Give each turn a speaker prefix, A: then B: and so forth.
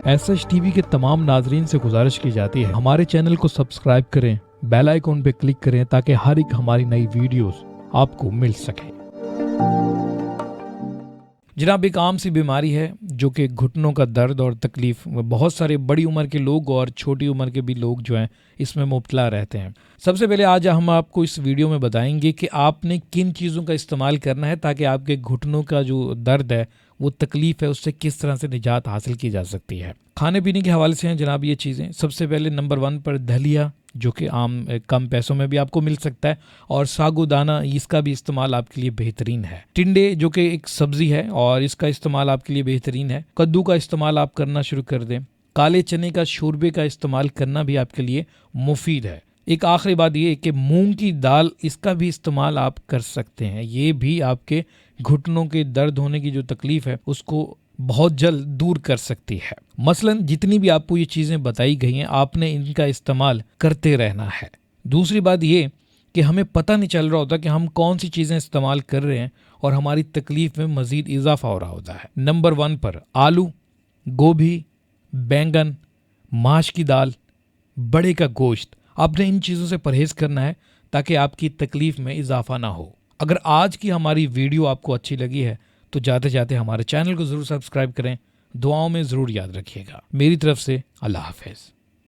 A: SH TV के तमाम नाजरीन से गुजारिश की जाती है हमारे चैनल को सब्सक्राइब करें, बेल आइकॉन पे क्लिक करें ताकि हर एक हमारी नई वीडियोस आपको मिल सके। जनाब, एक आम सी बीमारी है जो कि घुटनों का दर्द और तकलीफ, बहुत सारे बड़ी उम्र के लोग और छोटी उम्र के भी लोग जो हैं इसमें मुब्तला रहते हैं। सबसे पहले आज हम आपको इस वीडियो में बताएंगे कि आपने किन चीज़ों का इस्तेमाल करना है ताकि आपके घुटनों का जो दर्द है, वो तकलीफ है, उससे किस तरह से निजात हासिल की जा सकती है। खाने पीने के हवाले से हैं जनाब ये चीज़ें। सबसे पहले नंबर 1 पर दलिया, जो कि आम कम पैसों में भी आपको मिल सकता है, और सागुदाना, इसका भी इस्तेमाल आपके लिए बेहतरीन है। टिंडे, जो कि एक सब्जी है और इसका इस्तेमाल आपके लिए बेहतरीन है। कद्दू का इस्तेमाल आप करना शुरू कर दें। काले चने का शोरबे का इस्तेमाल करना भी आपके लिए मुफीद है। एक आखिरी बात ये कि मूंग की दाल, इसका भी इस्तेमाल आप कर सकते हैं। ये भी आपके घुटनों के दर्द होने की जो तकलीफ है उसको बहुत जल्द दूर कर सकती है। मसलन जितनी भी आपको ये चीज़ें बताई गई हैं, आपने इनका इस्तेमाल करते रहना है। दूसरी बात ये कि हमें पता नहीं चल रहा होता कि हम कौन सी चीज़ें इस्तेमाल कर रहे हैं और हमारी तकलीफ में मज़ीद इजाफा हो रहा होता है। नंबर 1 पर आलू, गोभी, बैंगन, माश की दाल, बड़े का गोश्त, आपने इन चीज़ों से परहेज़ करना है ताकि आपकी तकलीफ में इजाफा ना हो। अगर आज की हमारी वीडियो आपको अच्छी लगी है तो जाते जाते हमारे चैनल को ज़रूर सब्सक्राइब करें। दुआओं में ज़रूर याद रखिएगा। मेरी तरफ से अल्लाह हाफ़िज़।